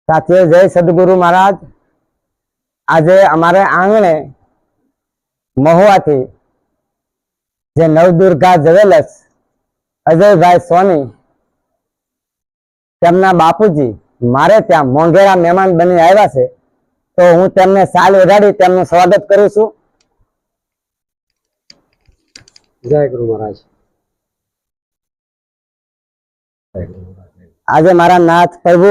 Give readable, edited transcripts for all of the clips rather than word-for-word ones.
साथियों, जय सदगुरु महाराज। आज अमारे आंगणे महुआ थी जे नवदुर्गा ज्वेलर्स अजय भाई सोनी તેમના બાપુજી મારે ત્યાં મોંઘેરા મહેમાન બની આવ્યા છે, તો હું તેમને સાલ વધાડી તેમનું સ્વાગત કરું છું। जय गुरु महाराज। આજે મારા નાથ પ્રભુ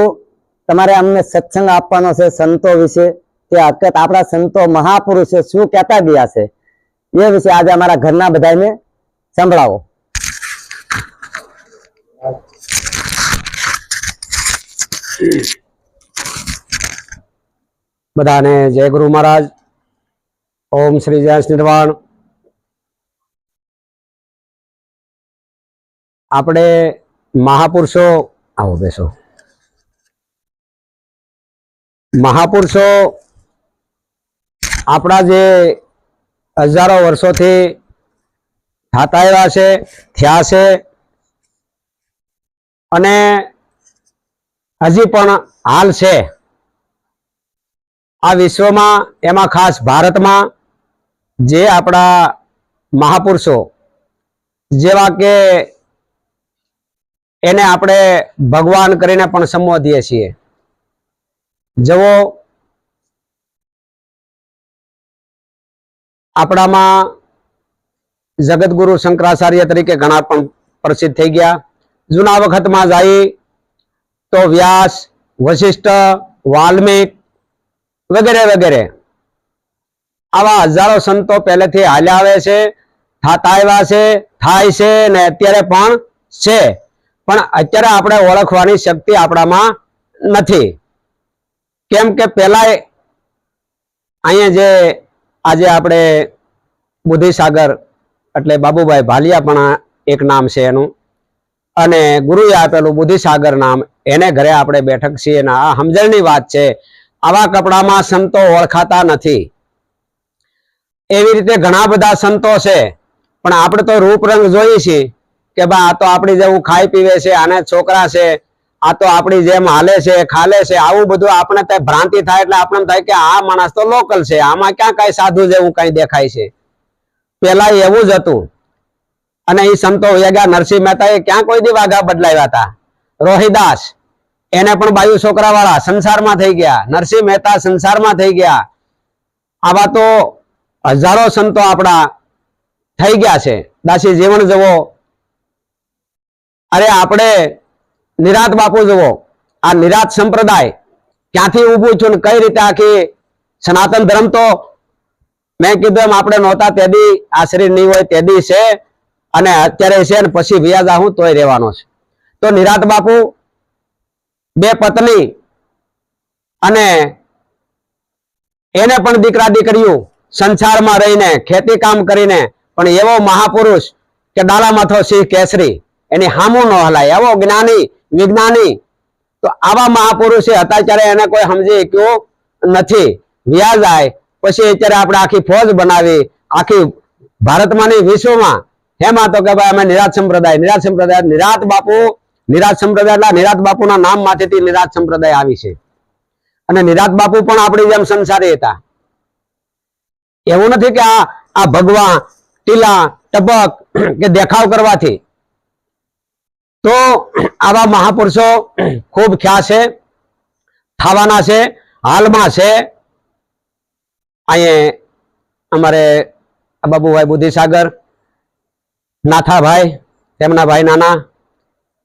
તમારે અમને સત્સંગ આપવાનો છે સંતો વિશે, તે હકીકત આપણા સંતો મહાપુરુષો શું કહેતા ગયા છે એ વિશે આજે અમારા ઘરના બધાને સંભળાવો। बधाने जय गुरु महाराज। ओम श्री जय निर्वाण। आपणे महापुरुषो आओ बेसो। महापुरुषो आपड़ा जे हजारों वर्षों थी थाता आव्या छे, थया छे अने हजी पण हाल छे आ विश्व में, एमा खास भारत में जे आपड़ा महापुरुषो जेवा के एने आपणे भगवान करीने पण संबोधीए छीए। जवो आपड़ा में जगतगुरु शंकराचार्य तरीके घणा पण प्रसिद्ध थई गया। जूना वखत में जाई तो व्यास, वशिष्ठ, वाल्मीकि वगैरह वगैरह आवा हजारों संतो पहले थी हाल्या आवे छे, थाता आव्या छे, थाय छे ने अत्यारे पण छे, पण अत्यारे आपणे ओळखवानी शक्ति आपणामां नथी। केम के पहला अहींया जे आजे आपणे बुद्धिसागर एटले बाबूभाई भालिया पण एक नाम छे एनुं, अने गुरुए आपेलुं बुद्धिसागर नाम, एने घरे आपणे बेठक छीए ने आ समजणनी वात छे। आवा कपड़ामां संतो ओळखाता नथी। एवी रीते घणा बधा संतो छे, पण आपणे तो रूप रंग जोईए छीए के बा आ तो आपणी जेवुं खाई पीवे छे, आने छोकरा छे, आ तो आपणी जेम हाले छे, खाले छे, आवुं बधुं आपणे ते भ्रांति थाय एटले आपणे थाय के आ माणस तो लोकल छे, आमां क्यां कांई साधु जेवुं कांई देखाय छे। पेला एवुं ज हतुं। अने ई संतो वेगा नरसिंह मेहताए क्यां कोई दी वाघा बदलाव्या हता। रोहिदास एने पण बायु छोकरा वाळा संसार में थई गया, नरसिंह मेहता संसार में थई गया। आवा तो हजारों संतो आपड़ा थई गया छे। दासी जीवन जवो, अरे आपणे निरात बापू जवो, आ निरात संप्रदाय क्यांथी ऊभुं छुं ने कई रीते आखी सनातन धर्म तो मैं कीधुं एम आपणे नहोता तेदी आ शरीर नहीं होय तेदी छे, अने अत्यारे छे ने पछी विया जाहुं तोय रहेवानो छे। तो निरात बापू बे पत्नी अने एने पण दीकरा दीकरीओ संसार में रहीने खेती काम करीने पण एवो महापुरुष के डाला माथो सिंह केसरी एनी हामू न हलाय एवो ज्ञानी विज्ञानी। तो आवा महापुरुषे हता त्यारे एने कोई समजी क्यों नथी। व्या जाय पछी अत्यारे आपणे आखी फौज बनावी, आखी भारत में नहीं विश्व में, हेमा तो के भाई अमे निरात संप्रदाय निरात बापू, निरात संप्रदाय निरात बापूना नाम माथेथी निरात संप्रदाय आवी छे। अने निरात बापू पण आपणी जेम संसारी हता। एवुं नथी के आ भगवा टीला टपक के देखाव करवाथी। तो आवा महापुरुषो खूब ख्या छे, थावाना छे, हालमां छे। अहीं अमारे बाबूभाई बुद्धिसागर, नाथा भाई, तेमना भाई नाना,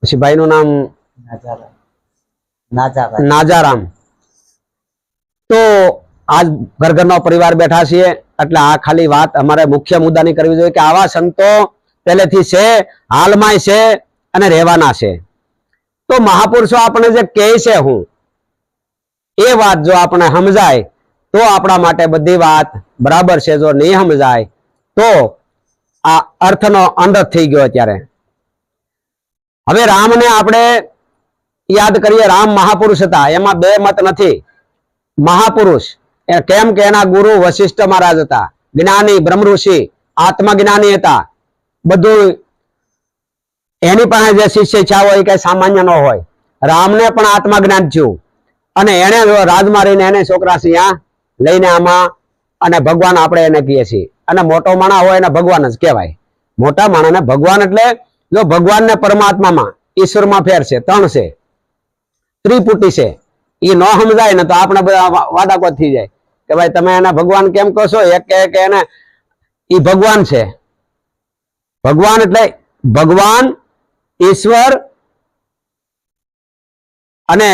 पछी भाई नु नाम नाजाराम। तो आज घर घर परिवार बैठा छे एटले आ खाली बात अमारे मुख्य मुद्दा नहीं करवी जोईए के आवा संतो पहलेथी छे, हालमां छे अने रहेवाना छे। तो महापुरुषो आपणे जे कहे छे हूँ ए वात जो आपणे समजाय तो आपणा माटे बधी वात बराबर छे। जो नहीं समजाय तो आ अर्थनो अनर्थ थई गयो। त्यारे हवे राम ने आपणे याद करिए, राम महापुरुष था, एमां बे मत नथी। महापुरुष केम के एना गुरु वशिष्ठ महाराज था, ज्ञानी ब्रह्म ऋषि, आत्मज्ञानी था। बधुं एनी पासे जे शिष्य इच्छा होय के सामान्य न होय। राम ने पण आत्मज्ञान थयुं, અને એને રાજ મારીને એને છોકરા સિંહ લઈને આમાં, અને ભગવાન આપણે એને કહીએ છીએ. અને મોટો માણસ હોય એને ભગવાન જ કહેવાય. મોટા માણસને ભગવાન એટલે જો ભગવાન ને પરમાત્મામાં ઈશ્વરમાં ફેર છે, ત્રણ છે, ત્રિપુટી છે. એ ન સમજાય ને તો આપણે બધા વાદાકોત થઈ જાય કે ભાઈ તમે એને ભગવાન કેમ કહો છો? એક કે એને ઈ ભગવાન છે. ભગવાન એટલે ભગવાન, ઈશ્વર અને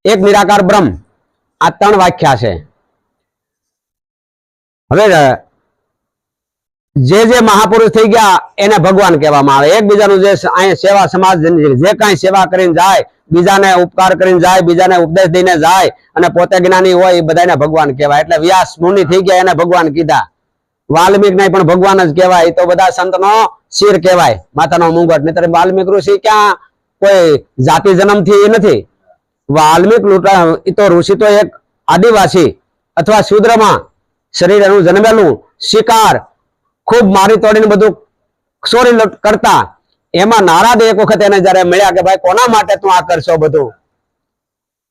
એક નિરાકાર બ્રહ્મ, આ ત્રણ વ્યાખ્યા છે. હવે જે મહાપુરુષ થઈ ગયા એને ભગવાન કહેવામાં આવે. એકબીજાનું જે અહીંયા સેવા સમાજ જે કાંઈ સેવા કરીને જાય, બીજાને ઉપકાર કરીને જાય, બીજાને ઉપદેશ દઈને જાય અને પોતે જ્ઞાની હોય, એ બધાને ભગવાન કહેવાય. એટલે વ્યાસ મુનિ થઈ ગયા એને ભગવાન કીધા. વાલ્મીક ને પણ ભગવાન જ કહેવાય. તો બધા સંતનો શિર કહેવાય, માથાનો મુંગટ. નહીતર વાલ્મીક ઋષિ ક્યાં કોઈ જાતિ જન્મથી નથી. વાલ્મીક એ તો ઋષિ તો એક આદિવાસી અથવા શુદ્રમાં શરીર એનું જન્મેલું, શિકાર ખૂબ મારી તોડીને બધું ચોરી કરતા. એમાં નારાદ એક વખત એને જયારે મળ્યા કે ભાઈ કોના માટે તું આ કરશો બધું?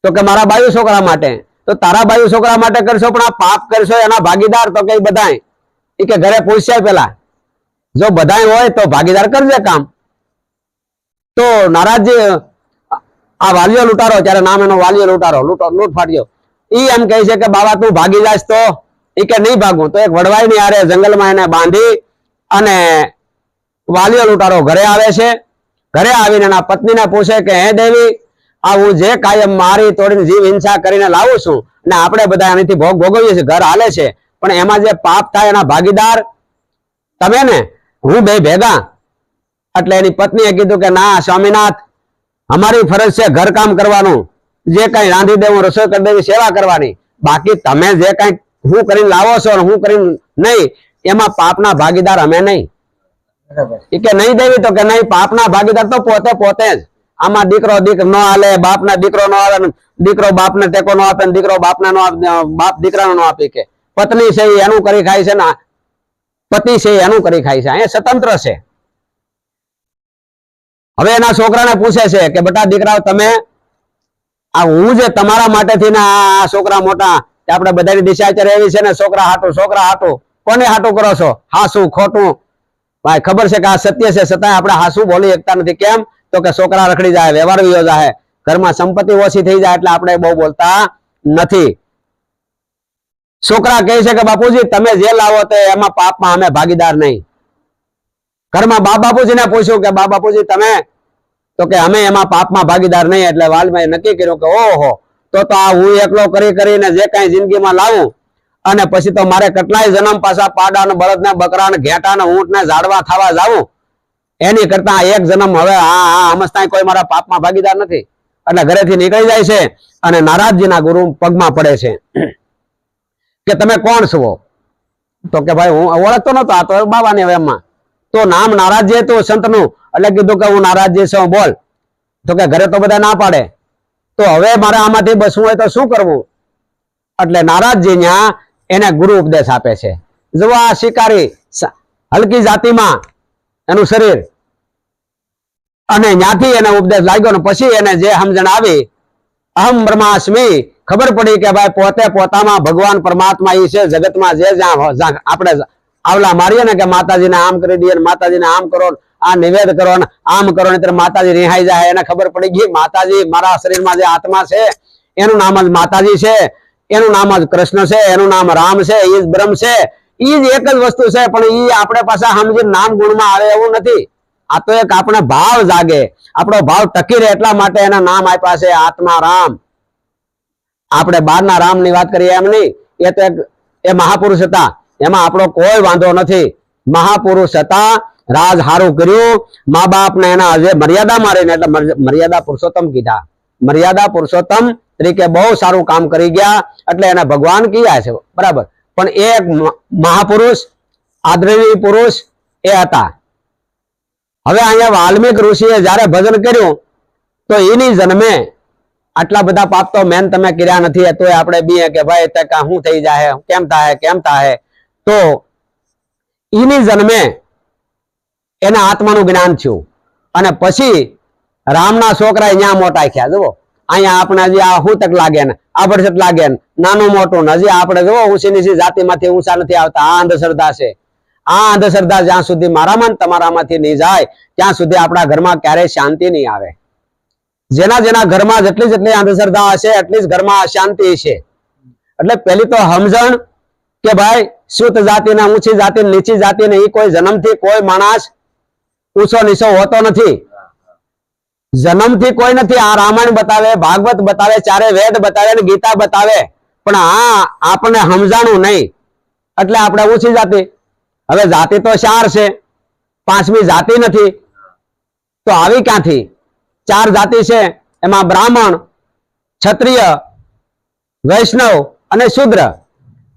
તો કે મારા બાયુ છોકરા માટે. તો તારા બાયુ છોકરા માટે કરશો, પણ આ પાપ કરશો એના ભાગીદાર તો કઈ બધાય? એ કે ઘરે પૂછ્યા પેલા, જો બધાય હોય તો ભાગીદાર કરજે કામ. તો નારાજજી આ વાલિયો લૂંટારો, ત્યારે નામ એનો વાલિયો લૂંટારો, લૂંટ ફાટ્યો. ઈ એમ કહે છે કે બાબા તું ભાગી જાશ તો? એ કે નહીં ભાગું. તો એક વડવાઈ ની આરે જંગલમાં એને બાંધી અને વાલિયો લૂંટારો ઘરે આવે છે. ઘરે આવીને એના પત્નીને પૂછે કે હે દેવી, આ હું જે કાયમ મારી તોડીને જીવ હિંસા કરીને લાવું છું ને આપણે બધા એનાથી ભોગ ભોગવીએ છીએ, ઘર હાલે છે, પણ એમાં જે પાપ થાય એના ભાગીદાર તમે ને હું બે ભેગા. એટલે એની પત્નીએ કીધું કે ના સ્વામીનાથ, અમારી ફરજ છે ઘર કામ કરવાનું, જે કઈ રાંધી દેવું, રસોઈ કરી દેવી, સેવા કરવાની. બાકી તમે જે કઈ હું કરીને લાવો છો હું કરીને નહીં, એમાં પાપના ભાગીદાર અમે નહીં. એ કે નહીં દેવી? તો કે નહીં, પાપના ભાગીદાર તો પોતે પોતે જ. આમાં દીકરો ન હાલે, બાપને દીકરો ન હાલે, દીકરો બાપને ટેકો ન આપે, દીકરો બાપને બાપ દીકરાને ન આપે. કે પત્ની છે એનું કરી ખાય છે ને પતિ છે એનું કરી ખાય છે, અહીંયા સ્વતંત્ર છે. હવે એના છોકરાને પૂછે છે કે બેટા દીકરાઓ, તમે આ હું જે તમારા માટેથી ને આ છોકરા મોટા, આપણે બધાની દિશા અત્યારે એવી છે ને છોકરા હાટું કોને હાટું કરો છો? હાસું ખોટું ભાઈ ખબર છે કે આ સત્ય છે, છતાં આપણે હાસું બોલી શકતા નથી. કેમ? તો કે છોકરા રખડી જાય, વ્યવહાર વિયો જાય, ઘરમાં સંપત્તિ ઓછી થઈ જાય, એટલે આપણે બહુ બોલતા નથી. છોકરા કહે છે કે બાપુજી તમે જે લાવો તો એમાં પાપમાં અમે ભાગીદાર નહીં. ઘરમાં બા બાપુજીને પૂછ્યું કે બા બાપુજી તમે? તો કે અમે એમાં પાપમાં ભાગીદાર નહીં. એટલે વાલભાઈ નક્કી કર્યું કે ઓહો, તો આ હું એકલો કરીને જે કઈ જિંદગીમાં લાવું અને પછી તો મારે કેટલાય જન્મ પાછા પાડા ને બળદ ને બકરા ને ઘેટા ને ઊંટ ને ઝાડવા થવા જાવું, એની કરતા એક જન્મ હવે સમજતા કોઈ મારા પાપમાં ભાગીદાર નથી. એટલે ઘરેથી નીકળી જાય છે અને નારાજજીના ગુરુ પગમાં પડે છે કે તમે કોણ છો? તો કે ભાઈ હું ઓળખતો નતો, આ તો બાબાની એમાં. તો નામ નારાજજી હતું સંતનું, એટલે કીધું કે હું નારાજજી છું, બોલ. તો કે ઘરે તો બધા ના પાડે, તો હવે મારે આમાંથી બસવું હોય તો શું કરવું? એટલે નારાજજી ત્યાં એને ગુરુ ઉપદેશ આપે છે. જો આ શિકારી હલકી જાતિમાં એનું શરીર, અને ત્યાંથી એને ઉપદેશ લાગ્યો ને પછી એને જે સમજણ આવી, અહમ બ્રહ્માસ્મિ, ખબર પડી કે ભાઈ પોતે પોતામાં ભગવાન પરમાત્મા ઈ છે. જગતમાં જે જ્યાં આપણે આવલા મારીએ ને કે માતાજીને આમ કરી દઈએ, માતાજીને આમ કરો, આ નિવેદ કરો ને આમ કરો, ને માતાજી રિહાઈ જાય. એને ખબર પડી ગઈ માતાજી મારા શરીરમાં જે આત્મા છે એનું નામ જ માતાજી છે, એનું નામ જ કૃષ્ણ છે, એનું નામ રામ છે, એ જ બ્રહ્મ છે, એ જ એક જ વસ્તુ છે. પણ એ આપણે પાછા સમજી નામ ગુણમાં આવે એવું નથી. આ તો એક આપણે ભાવ જાગે, આપણો ભાવ ટકી રહે એટલા માટે એના નામ આપ્યા છે આત્મા રામ. આપણે બહારના રામ ની વાત કરીએ એમ નહીં, એ તો એક એ મહાપુરુષ હતા, એમાં આપણો કોઈ વાંધો નથી. મહાપુરુષ હતા, રાજ હારું કર્યું, મા બાપ ને એના જે મર્યાદા મારીને, એટલે મર્યાદા પુરુષોત્તમ કીધા. મર્યાદા પુરુષોત્તમ તરીકે બહુ સારું કામ કરી ગયા, એટલે એને ભગવાન કીધા છે, બરાબર. પણ એક મહાપુરુષ આદરણીય પુરુષ એ હતા. હવે અહીંયા વાલ્મીક ઋષિએ જયારે ભજન કર્યું તો એની જન્મે આટલા બધા પાપ તો મેન તમે કર્યા નથી, તો આપણે બીએ કે ભાઈ તે શું થઈ જાય, કેમ થાય. તો એની જન્મે એના આત્માનું જ્ઞાન થયું, અને પછી રામના છોકરા ત્યાં મોટા થયા. જુઓ, અહીંયા આપણે હજી આ હૂતક લાગે ને આભડછટ લાગે ને નાનું મોટું ને હજી આપણે જો ઊંચી નીચી જાતિમાંથી ઊંચા નથી આવતા. આ અંધશ્રદ્ધા છે. આ અંધશ્રદ્ધા જ્યાં સુધી મારામાં ને તમારામાંથી નહીં જાય ત્યાં સુધી આપણા ઘરમાં ક્યારેય શાંતિ નહીં આવે. જેના જેના ઘરમાં જેટલી જેટલી અંધશ્રદ્ધા હશે એટલી જ ઘરમાં અશાંતિ છે. એટલે પેલી તો સમજણ કે ભાઈ શુદ્ધ જાતિ ને ઊંચી જાતિ નીચી જાતિ ને એ કોઈ જન્મથી કોઈ માણસ ઊંચો નીચો હોતો નથી. જન્મથી કોઈ નથી. આ રામાયણ બતાવે, ભાગવત બતાવે, ચારે વેદ બતાવે ને ગીતા બતાવે, પણ આ આપણને સમજાણું નહીં એટલે આપણે ઊંચી જાતિ. હવે જાતિ તો 4 છે, 5મી જાતિ નથી. તો આવી ક્યાંથી? 4 જાતિ છે, એમાં બ્રાહ્મણ, ક્ષત્રિય, વૈષ્ણવ અને શૂદ્ર.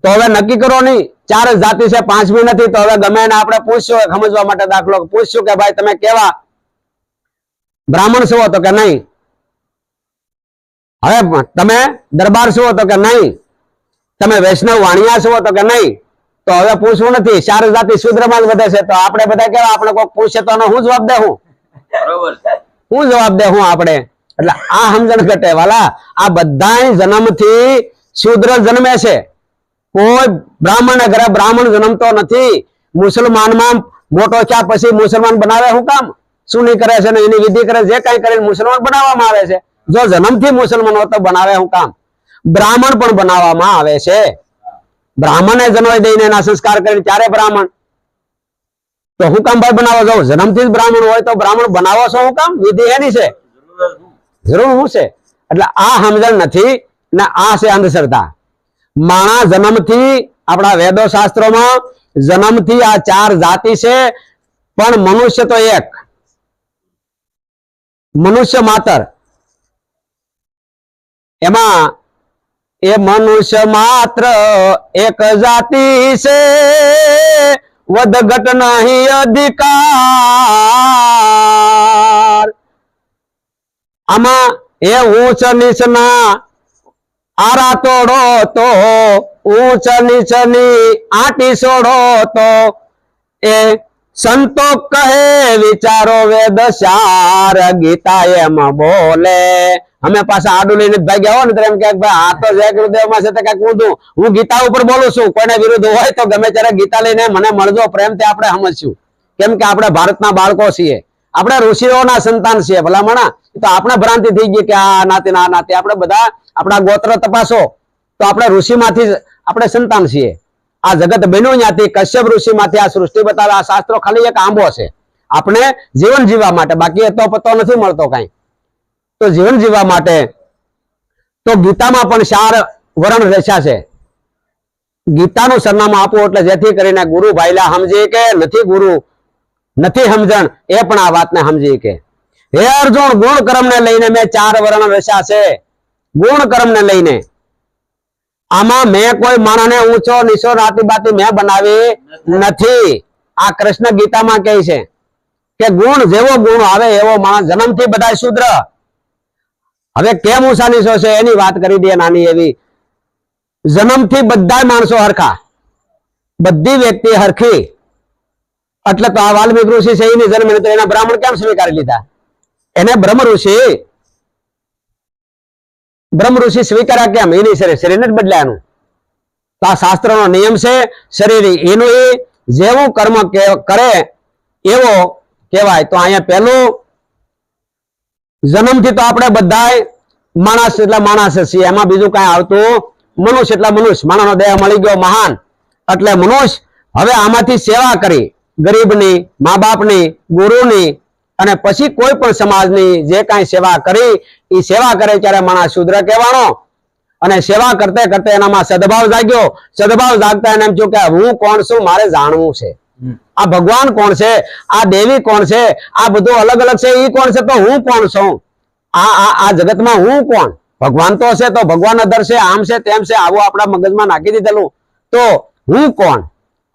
તો હવે નક્કી કરો નહીં, 4 જ જાતિ છે, 5મી નથી. તો હવે ગમે એને આપણે પૂછશું સમજવા માટે, દાખલો પૂછશું કે ભાઈ તમે કેવા બ્રાહ્મણ છો? તો કે નહીં. હવે તમે દરબાર છો? તો કે નહીં. તમે વૈષ્ણવ વાણિયા છો? તો કે નહીં. તો હવે પૂછવું નથી. 4 જાતિ શૂદ્રમાં જ વધે છે. તો આપણે બધા કેવા? આપણે કોઈ પૂછે તો હું જવાબ દે? હું જવાબ દે? આપણે એટલે આ સમજણ ઘટે વાલા. આ બધા જન્મથી શૂદ્ર જન્મે છે. કોઈ બ્રાહ્મણ ઘરે બ્રાહ્મણ જન્મતો નથી. મુસલમાનમાં મોટો થયા પછી મુસલમાન બનાવે શું કામ? શું નહીં કરે છે ને એની વિધિ કરે, જે કઈ કરીને મુસલમાન બનાવવામાં આવે છે. જો જન્મથી મુસલમાન હોય તો બનાવે શું કામ? બ્રાહ્મણ પણ બનાવવામાં આવે છે. બ્રાહ્મણે જન્મ દઈને એના સંસ્કાર કરીને ત્યારે બ્રાહ્મણ. તો હું કામ ભાઈ બનાવો જાવ? જન્મથી જ બ્રાહ્મણ હોય તો બ્રાહ્મણ બનાવો છો શું કામ? વિધિ એની છે, જરૂર શું છે? એટલે આ સમજણ નથી ને આ છે અંધશ્રદ્ધા. માણસ જન્મથી આપણા વેદો શાસ્ત્રોમાં જન્મથી આ 4 જાતિ છે, પણ મનુષ્ય તો એક. મનુષ્ય માત્ર. એમાં એ મનુષ્ય માત્ર એક જાતિ છે, વધઘટ નહીં અધિકાર. આમાં એ ઊંચ નીચના આરા તોડો તો ઊંચ નીચની આટી છોડો તો એ સંતો કહે વિચારો વેદ સાર. ગીતા એમ બોલે. અમે પાછા આડું લઈને ભાગ્યા હો ને એમ કે ભાઈ આ તો જય ગુરુદેવ માં છે તો કઈક હું ગીતા ઉપર બોલું છું. કોઈને વિરુદ્ધ હોય તો ગમે ત્યારે ગીતા લઈને મને મળજો, પ્રેમથી આપણે સમજશું. કેમ કે આપણે ભારતના બાળકો છીએ, આપણે ઋષિઓના સંતાન છીએ. ભલામણા તો આપણે ભ્રાંતિ થઈ ગઈ કે આ નાતે ના નાતે. આપણે બધા આપણા ગોત્ર તપાસો તો આપણે ઋષિમાંથી આપણે સંતાન છીએ. આ જગત બન્યું ત્યાંથી કશ્યપ ઋષિ માંથી આ સૃષ્ટિ બતાવે. આ શાસ્ત્રો ખાલી એક આંબો છે આપણે જીવન જીવવા માટે, બાકી એ તો પતો નથી મળતો કઈ. તો જીવન જીવવા માટે તો ગીતામાં પણ 4 વર્ણ રેખા છે. ગીતાનું સરનામું આપવું એટલે જેથી કરીને ગુરુ ભાઈલા સમજી કે નથી, ગુરુ નથી સમજણ એ પણ આ વાતને સમજી કે હે અર્જુન ગુણ કર્મ ને લઈને મેં 4 વર્ણ રેખા છે. ગુણ કર્મ ને લઈને આમાં મેં કોઈ માણસને ઊંચો નીચો નાતી બાતી મેં બનાવી નથી. આ કૃષ્ણ ગીતામાં કહે છે કે ગુણ જેવો ગુણ આવે એવો માણસ. જન્મથી બધા શૂદ્ર. હવે કેમ ઊંચા નીચો છે એની વાત કરી દે નાની એવી. જન્મથી બધા માણસો હરખા, બધી વ્યક્તિ હરખી. એટલે તો આ વાલ્મીક ઋષિ છે એની જન્મ તો એના બ્રાહ્મણ કેમ સ્વીકારી લીધા? એને બ્રહ્મ ઋષિ સ્વીકાર્યા કેમ? એની શરીર જ બદલાયાનું. તો આ શાસ્ત્રનો નિયમ છે. શરીર એનું એ જેવું કર્મ કરે એવો કહેવાય. તો અહીંયા પેલું જન્મથી તો આપણે બધા માણસ એટલે માણસ છીએ, એમાં બીજું કઈ આવતું મનુષ્ય એટલે મનુષ્ય. માણસનો દેહ મળી ગયો મહાન એટલે મનુષ્ય. હવે આમાંથી સેવા કરી, ગરીબની, મા બાપની, ગુરુની અને પછી કોઈ પણ સમાજની જે કાંઈ સેવા કરી એ સેવા કરે ત્યારે માણસ શુદ્ર કહેવાનો. અને સેવા કરતે કરતે એનામાં સદભાવ જાગ્યો. સદભાવ જાગતા એને એમ થયું કે હું કોણ છું, મારે જાણવું છે. આ ભગવાન કોણ છે, આ દેવી કોણ છે, આ બધું અલગ અલગ છે. એ કોણ છે તો હું કોણ છું? આ જગતમાં હું કોણ? ભગવાન તો છે તો ભગવાન અધર છે, આમ છે તેમ છે, આવું આપણા મગજમાં નાખી દીધેલું. તો હું કોણ?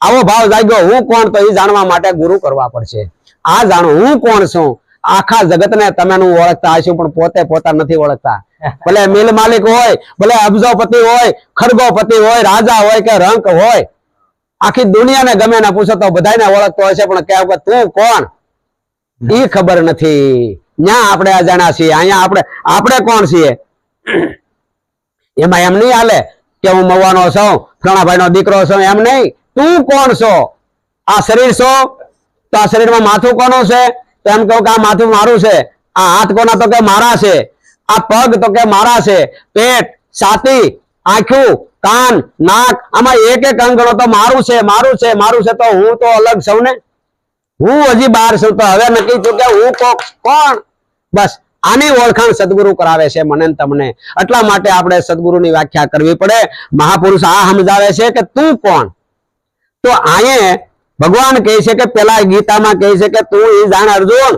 આવો ભાવ જાગ્યો. હું કોણ? તો એ જાણવા માટે ગુરુ કરવા પડશે. આ જાણો હું કોણ છું. આખા જગતને તમે ઓળખતા હશો પણ પોતે પોતા નથી ઓળખતા. ભલે મિલ માલિક હોય, ભલે અબજોપતિ હોય, ખરગોપતિ હોય, રાજા હોય કે રંક હોય, આખી દુનિયાને ગમે ને પૂછો તો બધાને ઓળખતો હોય છે, પણ કે તું કોણ એ ખબર નથી. ત્યાં આપણે અજાણ્યા છીએ. અહીંયા આપણે કોણ છીએ? એમાં એમ નહીં હાલે કે હું મવાનો છું, ફલાણાભાઈ નો દીકરો છું, એમ નહીં. તું કોણ છો? આ શરીર છો તો આ શરીરમાં માથું કોનું છે? તો એમ કહું કે આ માથું મારું છે. આ હાથ કોના? તો કે મારા છે. આ પગ તો કે મારા છે. પેટ, છાતી, આંખું, કાન, નાક, આમાં એક એક અંગ ગણો તો મારું છે, મારું છે, મારું છે. તો હું તો અલગ છું ને, હું હજી બહાર છું. તો હવે નક્કી થયું કે હું કોણ? બસ આની ઓળખાણ સદગુરુ કરાવે છે મને ને તમને. એટલા માટે આપણે સદગુરુની વ્યાખ્યા કરવી પડે. મહાપુરુષ આ સમજાવે છે કે તું કોણ. તો અહીંયા ભગવાન કહે છે કે પેલા ગીતામાં કહે છે કે તું એ જાણ અર્જુન,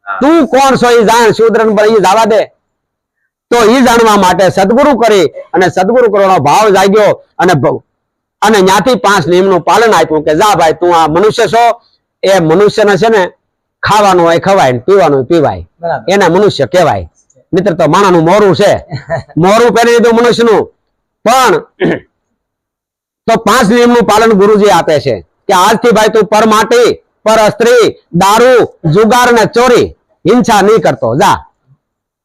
તું કોણ છો એ જાણ. શૂદ્ર એ જવા દે. તો એ જાણવા માટે સદગુરુ કરી અને સદગુરુ કરવાનો ભાવ જાગ્યો અને ત્યાંથી 5 નિયમનું પાલન આપ્યું કે જા ભાઈ તું આ મનુષ્ય છો. એ મનુષ્યને છે ને ખાવાનું હોય ખવાય, પીવાનું પીવાય, એને મનુષ્ય કહેવાય. મિત્ર તો માણાનું મોરું છે, મોરું પહેરી લીધું મનુષ્યનું. પણ તો 5 નિયમનું પાલન ગુરુજી આપે છે કે આજથી ભાઈ તું પર માટી, પર સ્ત્રી, દારૂ, જુગાર ને ચોરી, હિંસા નહીં કરતો. જા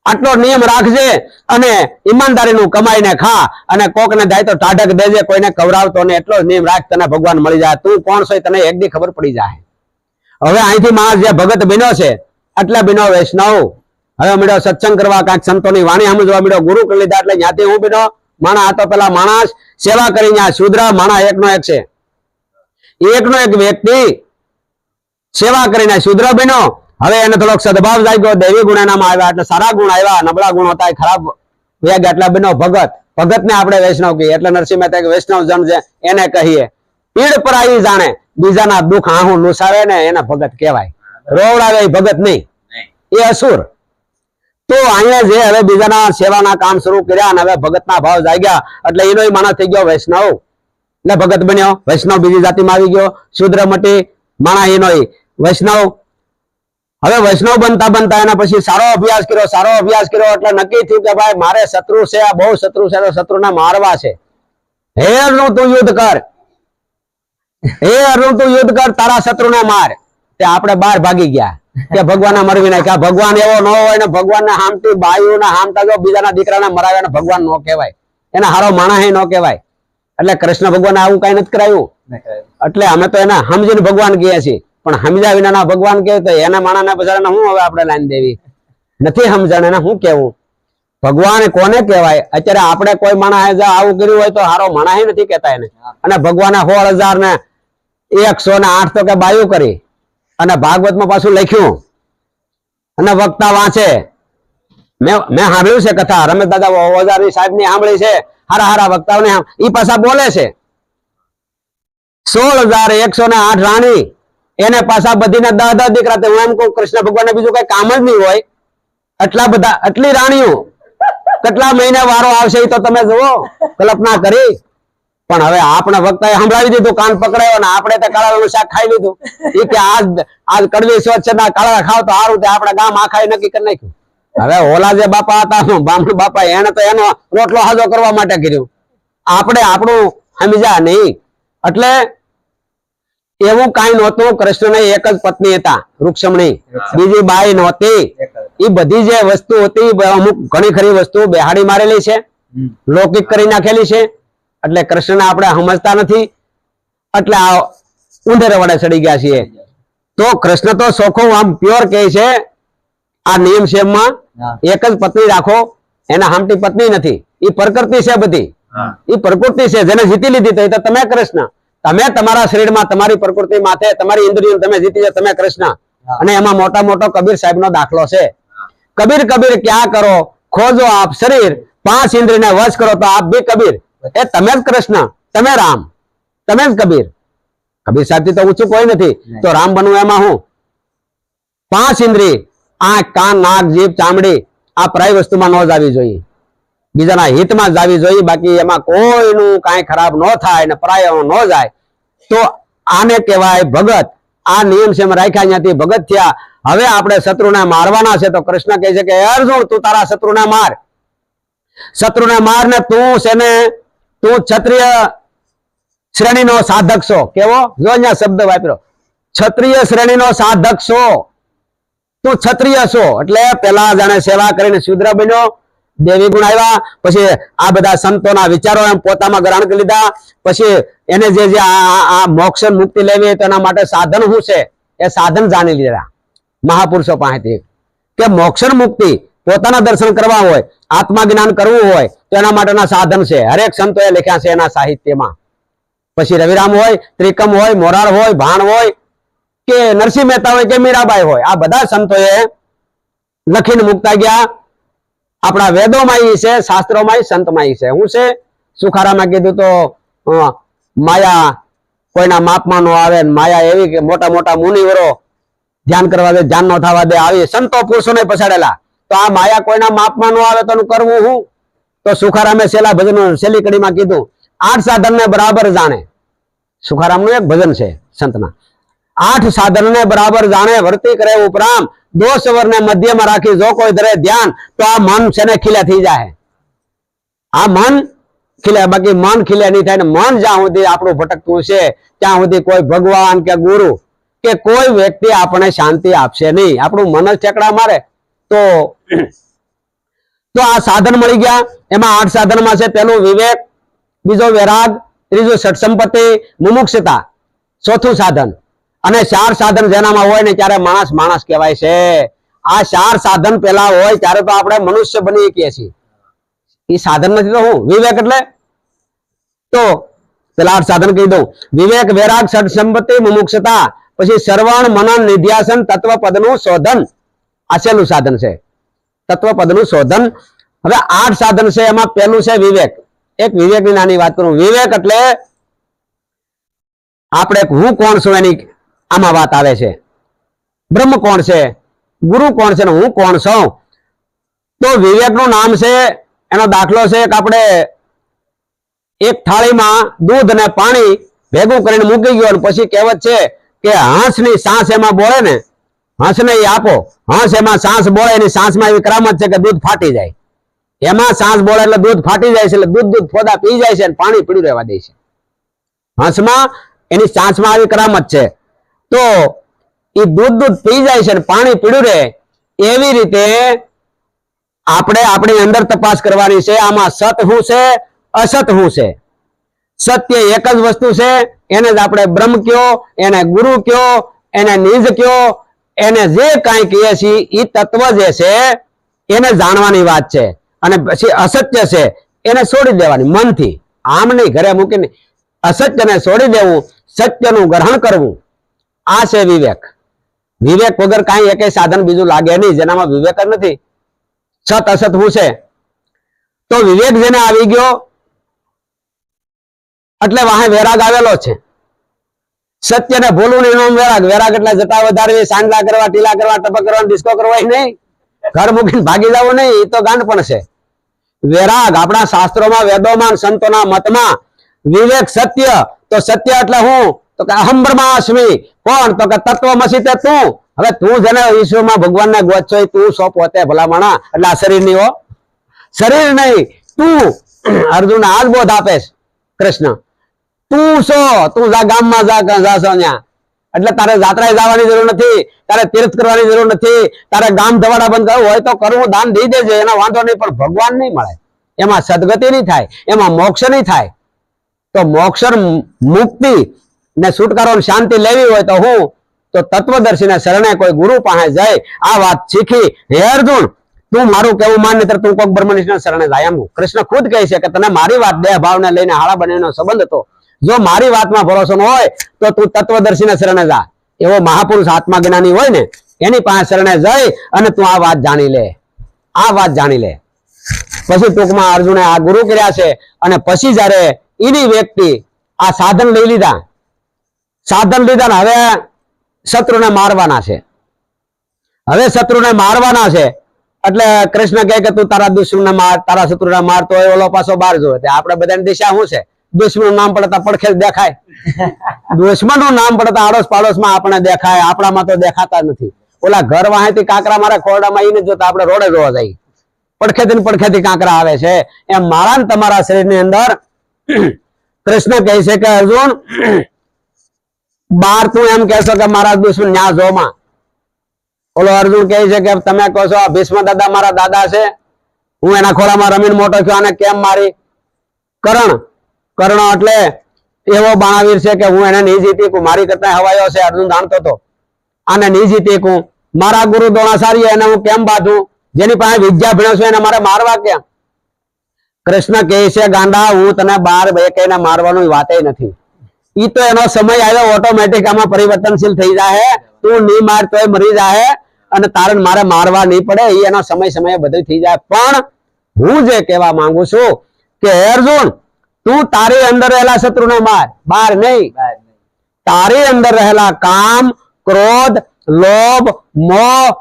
આટલો નિયમ રાખજે અને ઈમાનદારીનું કમાઈને ખા અને કોકને જાય તો ટાઢક દેજે, કોઈને કવરાવતો ને. એટલો જ નિયમ રાખ, તને ભગવાન મળી જાય. તું કોણ છો તને એક દી ખબર પડી જાય. હવે અહીંથી માણસ જે ભગત બન્યો છે એટલે બન્યો વૈષ્ણવ. હવે મળ્યો સત્સંગ કરવા, કાંઈક સંતોની વાણી સમજવા મળ્યો, ગુરુ કરી લીધા એટલે જ્યાંથી હું બન્યો માણા. આ તો પેલા માણસ સેવા કરી, ત્યાં શુદ્ર માણા એકનો એક છે. એકનો એક વ્યક્તિ સેવા કરીને શુદ્ર બન્યો. હવે એને થોડોક સદભાવ જાગ્યો, દૈવી ગુણ એનામાં આવ્યા એટલે સારા ગુણ આવ્યા, નબળા ગુણ હતા એ ખરાબ વ્યાગ્યા એટલે બન્યો ભગત. ભગત ને આપણે વૈષ્ણવ કહીએ. એટલે નરસિંહ મહેતા વૈષ્ણવ જન છે એને કહીએ. પીડ પરાઈ જાણે, બીજાના દુઃખ આહું લુસાવે ને એને ભગત કહેવાય. રોવડાવે એ ભગત નહીં, એ અસુર. તો અહીંયા જે હવે બીજાના સેવાના કામ શરૂ કર્યા અને હવે ભગતના ભાવ જાગ્યા એટલે એનો માણસ થઈ ગયો વૈષ્ણવ એટલે ભગત બન્યો. વૈષ્ણવ બીજી જાતિમાં આવી ગયો, શુદ્ર મટી માણા એનો વૈષ્ણવ. હવે વૈષ્ણવ બનતા બનતા એના પછી સારો અભ્યાસ કર્યો એટલે નક્કી થયું કે ભાઈ મારે શત્રુ છે, આ બહુ શત્રુ છે, તો શત્રુને મારવા છે. હે અર્જુન તું યુદ્ધ કર, હે અર્જુન તું યુદ્ધ કર, તારા શત્રુને માર. તે આપણે બહાર ભાગી ગયા કે ભગવાન મરવી નાખ્યા. ભગવાન એવો ન હોય ને, ભગવાન ને હામતી બાયુ ને હામતા જો બીજાના દીકરાને મરાવે ને ભગવાન નો કહેવાય, એને હારો માણસ ન કહેવાય. એટલે કૃષ્ણ ભગવાન આવું કઈ નથી કરાયું. એટલે અમે તો એને સમજીને ભગવાન કહીએ છીએ, પણ સમજ્યા વિના ભગવાન કહે તો એના માણસ ને બજાર હું હવે આપણે લાઈન દેવી નથી સમજણ. એને શું કેવું? ભગવાન કોને કહેવાય? અત્યારે આપણે કોઈ માણસ આવું કર્યું હોય તો હારો માણસ નથી કેતા એને. અને ભગવાને 16,000 ને 108 તો કે બાયું કરી અને ભાગવતમાં પાછું લખ્યું અને વક્તા વાંચે. મેં સાંભળ્યું છે કથા, રમેશ દાદા ઓઝારી સાહેબ ની સાંભળી છે. હારા વક્તાઓને ઈ પાછા બોલે છે. 16,108 રાણી, એને પાછા બધીને 10 દીકરા. હું એમ કહું કૃષ્ણ ભગવાન ને બીજું કઈ કામ જ નહીં હોય. આટલા બધા, આટલી રાણીઓ, કેટલા મહિને વારો આવશે એ તો તમે જુઓ, કલ્પના કરી. પણ હવે આપણે વક્તાએ સંભળાવી દીધું, કાન પકડાયો ને આપણે તો કાળાનું શાક ખાઈ લીધું. એ કે આજ કડવી સ્વચ્છ ના કાળા ખાવ તો સારું, તે આપણા ગામ આખા નક્કી કરી નાખ્યું. હવે ઓલા જે બાપા હતા બામણ બાપા, એને તો એનો રોટલો હાજો કરવા માટે કર્યું. આપણે આપણું સમજ્યા નહીં. એટલે એવું કઈ નહોતું. કૃષ્ણને એક જ પત્ની હતા, રૂક્ષમણી, બીજી બાઈ નહોતી. એ બધી જે વસ્તુ હતી અમુક ઘણી ખરી વસ્તુ બેહાડી મારેલી છે, લૌકિક કરી નાખેલી છે. એટલે કૃષ્ણને આપણે સમજતા નથી, એટલે આ ઊંધેરે વડે ચડી ગયા છીએ. તો કૃષ્ણ તો સોખું આમ પ્યોર કહે છે આ નિયમ સેમમાં, એક જ પત્ની રાખો. એના હામટી પત્ની નથી, એ પ્રકૃતિ છે બધી, એ પ્રકૃતિ છે. જેને જીતી લીધી તો તમે કૃષ્ણ. તમે તમારા શરીરમાં તમારી પ્રકૃતિ માથે તમારી ઇન્દ્રિયો તમે જીતી જાય, તમે કૃષ્ણ. અને એમાં મોટા મોટો કબીર સાહેબ નો દાખલો છે. કબીર કબીર ક્યાં કરો, ખોજો આપ શરીર, 5 ઇન્દ્રિયને વશ કરો તો આપ બી કબીર. એ તમે જ કૃષ્ણ, તમે રામ, તમે જ કબીર. કબીર સાહેબ થી તો ઊંચું કોઈ નથી. તો રામ બનવું એમાં હું? 5 ઇન્દ્રિય, આંખ, કાન, નાક, જીભ, ચામડી, આ પરાઈ વસ્તુમાં ન જાવી જોઈએ, બીજાના હિતમાં જ જાવી જોઈએ. બાકી એમાં કોઈનું કાંઈ ખરાબ ન થાય ને પરાયો ન જાય. તો આને કહેવાય ભગત. આ નિયમ છે રાખ્યા, ત્યાંથી ભગત થયા. હવે આપણે શત્રુને મારવાના છે તો કૃષ્ણ કહે છે કે અર્જુન તું તારા શત્રુને માર. શત્રુને માર ને તું છે ને, તું ક્ષત્રિય શ્રેણીનો સાધક છો. કેવો? જો અહીંયા શબ્દ વાપર્યો, ક્ષત્રિય શ્રેણીનો સાધક છો. તું ક્ષત્રિય છો એટલે પેલા જાણે સેવા કરીને શુદ્ર બન્યો, દેવી ગુણ આવ્યા, પછી આ બધા સંતોના વિચારો એમ પોતામાં ગ્રહણ કરી લીધા, પછી એને જે આ મોક્ષ મુક્તિ લેવી તો એના માટે સાધન શું છે એ સાધન જાણી લીધા મહાપુરુષો પાસેથી કે મોક્ષ મુક્તિ પોતાના દર્શન કરવા હોય, આત્મા જ્ઞાન કરવું હોય તો એના માટેના સાધન છે. હરેક સંતોએ લખ્યા છે એના સાહિત્યમાં. પછી રવિરામ હોય, ત્રિકમ હોય, મોરાર હોય, ભાણ હોય કે નરસિંહ મહેતા હોય કે મીરાબાઈ હોય, આ બધા સંતોએ લખીને મુકતા ગયા. આપણા વેદોમાં ઈ છે, શાસ્ત્રોમાં સંતમાં ઈ છે. હું છે સુખારામાં કીધું તો માયા કોઈના માપમાં નો આવે, માયા એવી કે મોટા મોટા મુનિવરો ધ્યાન કરવા દે, ધ્યાન નો થવા દે, આવી સંતો પુરુષોને પછાડેલા. તો આ માયા કોઈના માપમાં નો આવે તો કરવું હું? તો સુખારામે છેલ્લા ભજન છેલ્લી કડીમાં કીધું 8 સાધન ને બરાબર જાણે. સુખારામનું એક ભજન છે સંતના. 8 સાધન ને બરાબર જાણે, વર્તી કરે ઉપરામ, દોષ વરને મધ્યમાં રાખી જો કોઈ ધરે ધ્યાન, તો આ મન છે ને ખીલે થઈ જાય. આ મન ખીલે, બાકી મન ખીલે નહીં થાય. ને મન જ્યાં સુધી આપણું ભટકતું છે ત્યાં સુધી કોઈ ભગવાન કે ગુરુ કે કોઈ વ્યક્તિ આપણને શાંતિ આપશે નહીં. આપણું મન જ ઠેકડા મારે તો આ સાધન મળી ગયા. એમાં 8 સાધનમાં છે પેલું વિવેક, બીજો વૈરાગ, ત્રીજું સત્સંપત્તિ, મુમુક્ષતા, ચોથું સાધન. અને 4 સાધન જેનામાં હોય ને ત્યારે માણસ માણસ કહેવાય છે. આ 4 સાધન પેલા હોય ત્યારે તો આપણે મનુષ્ય બની શકીએ છીએ. એ સાધન નથી તો હું વિવેક એટલે તો પેલા 8 સાધન કહી દઉં. વિવેક, વૈરાગ, સત્સંપત્તિ, મુમુક્ષતા, પછી શ્રવણ, મનન, નિધ્યાસન, તત્વપદનું શોધન. આ છેલ્લું સાધન છે, તત્વપદનું શોધન. હવે 8 સાધન છે, એમાં પહેલું છે વિવેક. એક વિવેકની નાની વાત કરું. વિવેક એટલે આપણે હું કોણ છું એની આમાં વાત આવે છે. બ્રહ્મ કોણ છે, ગુરુ કોણ છે ને હું કોણ છું. તો વિવેકનું નામ છે, એનો દાખલો છે કે આપણે એક થાળીમાં દૂધ અને પાણી ભેગું કરીને મૂકી ગયો, પછી કહેવત છે કે હંસની સાસ એમાં બોળે ને, હંસને એ આપો, હંસ એમાં સાસ બોળે, એની સાસમાં એવી કરામત છે કે દૂધ ફાટી જાય. એમાં સાસ બોળે એટલે દૂધ ફાટી જાય છે, એટલે દૂધ ફોદા પી જાય છે અને પાણી પીડ્યું રહેવા દે છે. હંસમાં એની સાસમાં આવી કરામત છે. તો એ દૂધ પી જાય છે અને પાણી પીડ્યું રહે. એવી રીતે આપણે આપણી અંદર તપાસ કરવાની છે. આમાં સત શું છે, અસત શું છે. સત્ય એક જ વસ્તુ છે, એને જ આપણે બ્રહ્મ કયો, એને ગુરુ કયો, એને નિજ કયો, એને જે કાંઈ કહીએ છીએ એ તત્વ જે છે એને જાણવાની વાત છે. અને પછી અસત્ય છે એને છોડી દેવાની મનથી, આમ નહીં ઘરે મૂકીને. અસત્યને છોડી દેવું, સત્યનું ગ્રહણ કરવું, આ છે વિવેક. વિવેક વગર કાંઈ એક સાધન બીજું લાગે નહીં, જેનામાં વિવેક જ નથી. સત અસત શું છે? તો વિવેક જેને આવી ગયો એટલે વાહે વૈરાગ આવેલો છે. સત્યને ભૂલવું નહીં નામ વૈરાગ. વૈરાગ એટલે જતા વધારવી, સાંડલા કરવા, ટીલા કરવા, ટપક કરવા, ડિસ્કો કરવા નહીં, ઘર મૂકીને ભાગી જવું નહીં, એ તો ગાંડ પણ છે. વૈરાગ આપણા શાસ્ત્રોમાં, વેદોમાં, સંતોના મતમાં વિવેક સત્ય. તો સત્ય એટલે હું? તો કે અહમ બ્રહ્માસ્મિ. કોણ? તો કે તત્વમસી તે તું. હવે તું જેને ઈશ્વરમાં ભગવાનને ગોચો તું સો પોતે ભલામણા. એટલે આ શરીર ની હો, શરીર નહીં તું. અર્જુન આ જ બોધ આપે છે કૃષ્ણ. તું છો, તું જા ગામમાં જાશો ત્યાં. એટલે તારે જાત્રાએ જવાની જરૂર નથી, તારે તીર્થ કરવાની જરૂર નથી, તારે ગામ ધવાડા બંધ કરવું હોય તો કરવું, દાન દઈ દેજે, એનો વાંધો નહીં. પણ ભગવાન નહીં મળે, એમાં સદગતિ નહીં થાય, એમાં મોક્ષ નહીં થાય. તો મોક્ષ મુક્તિ ને છુટકારો શાંતિ લેવી હોય તો હું? તો તત્વદર્શીને શરણે કોઈ ગુરુ પાસે જાય, આ વાત શીખી, હે અર્જુન તું મારું કેવું માન, નહીતર તું કોઈક બ્રહ્મનિષ્ઠના શરણે જાય. એમ કૃષ્ણ ખુદ કહે છે કે તને મારી વાત દેહ ભાવને લઈને હાળા બનેનો સંબંધ હતો. જો મારી વાતમાં ભરોસો ન હોય તો તું તત્વદર્શીને શરણે જા. એવો મહાપુરુષ આત્મા જ્ઞાની હોય ને એની પાસે શરણે જઈ અને તું આ વાત જાણી લે, આ વાત જાણી લે. પછી ટૂંકમાં અર્જુને આ ગુરુ કર્યા છે. અને પછી જયારે એની વ્યક્તિ આ સાધન લઈ લીધા, સાધન લીધા ને હવે શત્રુને મારવાના છે. હવે શત્રુને મારવાના છે એટલે કૃષ્ણ કહે કે તું તારા દુશ્મનને માર, તારા શત્રુને મારતો હોય ઓલો પાછો બહાર જોવે. આપણે બધાની દિશા શું છે? દુશ્મન નું નામ પડતા પડખે દેખાય, દુશ્મન નું નામ પડતા આડોશ પાડોશમાં આપણે દેખાય, આપણામાં તો દેખાતા નથી. ઓલા ઘર વાહેથી કાંકરા મારા ખોરડામાં ઈને જોતા આપણે રોડે જોવા જાય, પડખેથી કાંકરા આવે છે. એમ મારા ને તમારા શરીરની અંદર કૃષ્ણ કહે છે કે અર્જુન બાર તું એમ કહેશો કે મારા દુશ્મન ન્યા જોમાં, ઓલો અર્જુન કહે છે કે તમે કહો છો આ ભીષ્મ દાદા મારા દાદા છે, હું એના ખોળામાં રમીને મોટો થયો, આને કેમ મારી? કર્ણ એટલે એવો બાણાવીર છે કે હું એને નહીં જીતી કું, મારી કરતા હવાયો છે. અર્જુન જાણતો હતો આને નહીં જીતી કું. મારા ગુરુ દ્રોણાચાર્ય એને હું કેમ બાંધું? જેની પાસે વિદ્યા ભણ્યો છું એને મારે મારવા કેમ? કૃષ્ણ કહે છે ગાંડા, હું તને 12 કહીને મારવાનું વાતે નથી. ઈ તો એનો સમય આવ્યો, ઓટોમેટિક આમાં પરિવર્તનશીલ થઈ જાય. તું નહીં માર તોય મરી જાય અને તારે મારે મારવા નહીં પડે. એ એનો સમય બધું થઈ જાય. પણ હું જે કહેવા માંગુ છું કે અર્જુન, તું તારી અંદર રહેલા શત્રુને માર, બહાર નહીં. તારી અંદર રહેલા કામ, ક્રોધ, લોભ, મોહ,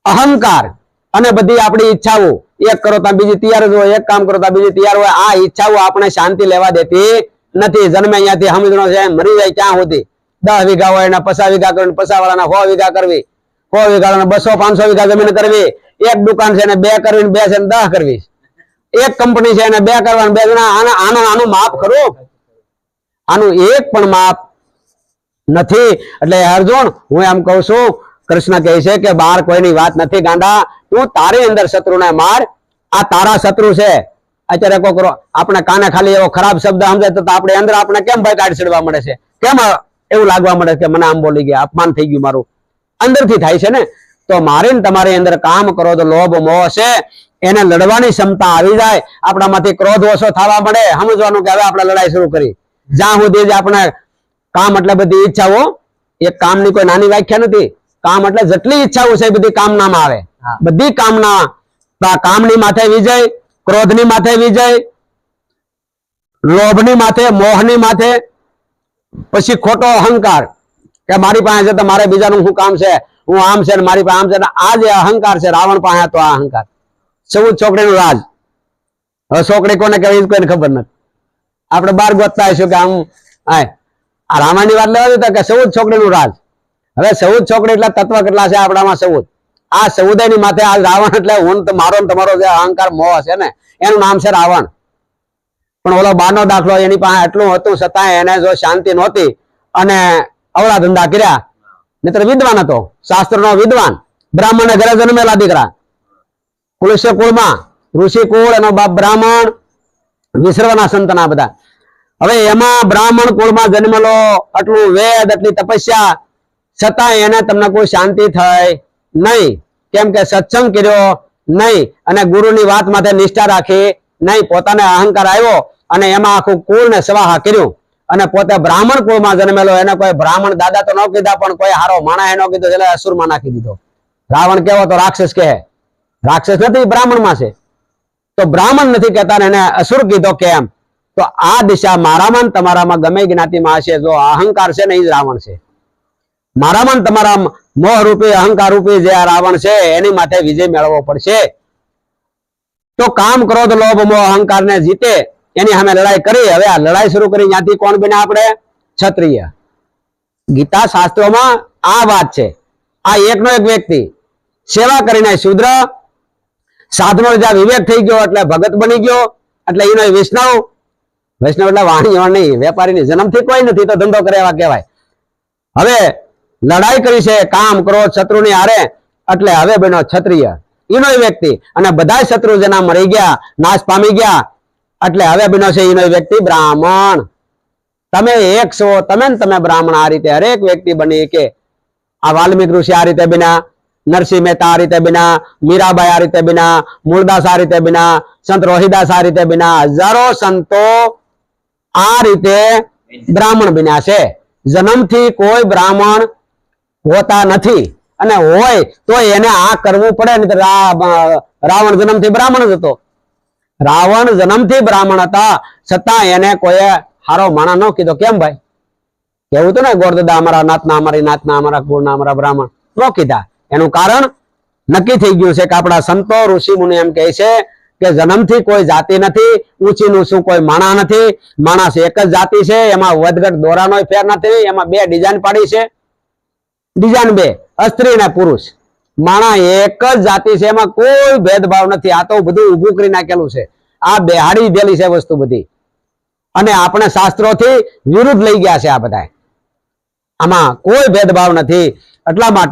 અહંકાર અને બધી આપણી ઈચ્છાઓ, એક કરો તો બીજી તૈયાર જ હોય, એક કામ કરો તો બીજી તૈયાર હોય. આ ઈચ્છાઓ આપણે શાંતિ લેવા દેતી નથી. જન્મે અહીંયાથી સમજણો છે મરી જાય ક્યાં સુધી? 10 વીઘા હોય ને 50 વીઘા કરવી, 50 વાળાના 100 વીઘા કરવી, 100 વીઘા 200-500 વીઘા જમીન કરવી. એક દુકાન છે ને 2 કરવી, 2 છે ને 10 કરવી. એક કંપની છે ને 2 કરવાની, 2 જણા. આનું માપ ખરું? આનું એક પણ માપ નથી. એટલે અર્જુન, હું એમ કઉ છું, કૃષ્ણ કહે છે કે બહાર કોઈની વાત નથી ગાંડા, તું તારી અંદર શત્રુને માર. આ તારા શત્રુ છે. અત્યારે કોઈ કરો આપણે કાને ખાલી એવો ખરાબ શબ્દ સમજાય તો આપણે અંદર આપણે કેમ ભાઈ કાઢ ચડવા મળે છે? કેમ એવું લાગવા મળે કે મને આમ બોલી ગયા, અપમાન થઈ ગયું મારું? અંદરથી થાય છે ને. તો મારી ને તમારી અંદર કામ કરો તો લોભ મોહ છે, એને લડવાની ક્ષમતા આવી જાય. આપણામાંથી ક્રોધ ઓછો થવા મળે. સમજવાનું કે હવે આપણે લડાઈ શરૂ કરી. જ્યાં સુધી જ આપણે કામ એટલે બધી ઈચ્છાઓ, એક કામની કોઈ નાની વ્યાખ્યા નથી. કામ એટલે જેટલી ઈચ્છાઓ છે એ બધી કામનામાં આવે. બધી કામના, કામની માથે વિજય, ક્રોધની માથે વિજય, લોભની માથે, મોહની માથે, પછી ખોટો અહંકાર કે મારી પાસે છે તો મારે બીજાનું શું કામ છે, હું આમ છે ને મારી પાસે આમ છે. આ જે અહંકાર છે રાવણ પાસે હતો. આ અહંકાર 14 છોકરીનું રાજ. હવે છોકરી કોને કહેવાય કોઈને ખબર નથી. આપણે બાર ગોતતા આવીશું કે આમ આ રામાયણની વાત લેવા દીધા કે 14 છોકરીનું રાજ. હવે 14 છોકરી એટલે તત્વ કેટલા છે આપણામાં? 14. આ 14 ની માથે આ રાવણ એટલે હું મારો તમારો જે અહંકાર મોહ છે ને એનું નામ છે રાવણ. પણ ઓલો બાનો દાખલો, એની પાસે એટલું હતું છતાં એને જો શાંતિ નહોતી અને અવળા ધંધા કર્યા. મિત્ર વિદ્વાન હતો, શાસ્ત્રનો વિદ્વાન, બ્રાહ્મણ ઘરે જન્મેલા દીકરા, કુલસ્ય કુળમાં, ઋષિ કુળ, એનો બાપ બ્રાહ્મણ, વિસર્વના સંતના બધા. હવે એમાં બ્રાહ્મણ કુળમાં જન્મેલો, આટલું વેદ, આટલી તપસ્યા, છતાં એને તમને કોઈ શાંતિ થઈ નહીં. કેમ કે સત્સંગ કર્યો નહીં અને ગુરુની વાત માથે નિષ્ઠા રાખી નહીં. પોતાને અહંકાર આવ્યો અને એમાં આખું કુળ ને સ્વાહા કર્યું. અને પોતે બ્રાહ્મણ કુળમાં જન્મેલો, એને કોઈ બ્રાહ્મણ દાદા તો ન કીધા, પણ કોઈ હારો માણા એનો કીધો એટલે અસુરમાં નાખી દીધો. રાવણ કેવો તો રાક્ષસ કહે. રાક્ષસ નથી, બ્રાહ્મણમાં છે. તો બ્રાહ્મણ નથી કહેતા ને એને અસુર કીધો. કેમ? તો આ દિશા મારામાં તમારામાં ગમે જ્ઞાતિમાં હશે, જો અહંકાર છે ને એ જ રાવણ છે. મારામાં તમારા મોહ રૂપી, અહંકાર રૂપી જે આ રાવણ છે એની માથે વિજય મેળવવો પડશે. તો કામ, ક્રોધ, લોભ, મોહ, અહંકાર ને જીતે એની સામે લડાઈ કરી. હવે આ લડાઈ શરૂ કરી ત્યાંથી કોણ બન્યા આપણે? ક્ષત્રિય. ગીતા શાસ્ત્રોમાં આ વાત છે. આ એકનો એક વ્યક્તિ સેવા કરીને શુદ્ર, સાધનો જ્યાં વિવેક થઈ ગયો એટલે ભગત બની ગયો. એટલે એનો વૈષ્ણવ. વૈષ્ણવ એટલે વાણી નહીં, વેપારીની જન્મથી કોઈ નથી તો ધંધો કરે એવા કહેવાય. હવે લડાઈ કરી છે કામ, ક્રોધ, શત્રુની હારે, એટલે હવે બન્યો ક્ષત્રિય, એનો વ્યક્તિ. અને બધા શત્રુ જેના મરી ગયા, નાશ પામી ગયા, એટલે હવે બન્યો છે એનો વ્યક્તિ બ્રાહ્મણ. તમે એક છો, તમે બ્રાહ્મણ. આ રીતે હરેક વ્યક્તિ બની કે આ વાલ્મીક ઋષિ આ રીતે બન્યા, નરસિંહ મહેતા આ રીતે બન્યા, મીરાબાઈ આ રીતે બન્યા, મૂળદાસ આ રીતે બન્યા, સંત રોહિદાસ આ રીતે બન્યા. હજારો સંતો આ રીતે બ્રાહ્મણ બન્યા છે. જન્મથી કોઈ બ્રાહ્મણ હોતા નથી, અને હોય તો એને આ કરવું પડે ને. રાવણ જન્મથી બ્રાહ્મણ જ હતો. રાવણ જન્મથી બ્રાહ્મણ હતા, છતાં એને કોઈ હારો માણા ન કીધો. કેમ ભાઈ? કેવું હતું ને, ગોરદાદા અમારા નાતના, અમારી નાતના, અમારા કુળના, અમારા બ્રાહ્મણ ન કીધા. એનું કારણ નક્કી થઈ ગયું છે કે આપણા સંતો ઋષિ મુનિ એમ કહે છે કે જન્મથી કોઈ જાતિ નથી, ઊંચી નીચું કોઈ માણા નથી. માણસ એક જ જાતિ છે. એમાં વધઘટ દોરાનો ફેર નથી. એમાં 2 ડિઝાઇન પાડી છે. ડિઝાઇન 2, સ્ત્રી અને પુરુષ. માણા એક જ જાતિ છે, એમાં કોઈ ભેદભાવ નથી. આ તો બધું ઊભું કરી નાખેલું છે. આ બેહાડી દેલી છે વસ્તુ બધી. અને આપણે શાસ્ત્રોથી વિરુદ્ધ લઈ ગયા છે આ બધા. આમાં કોઈ ભેદભાવ નથી. એટલા માટે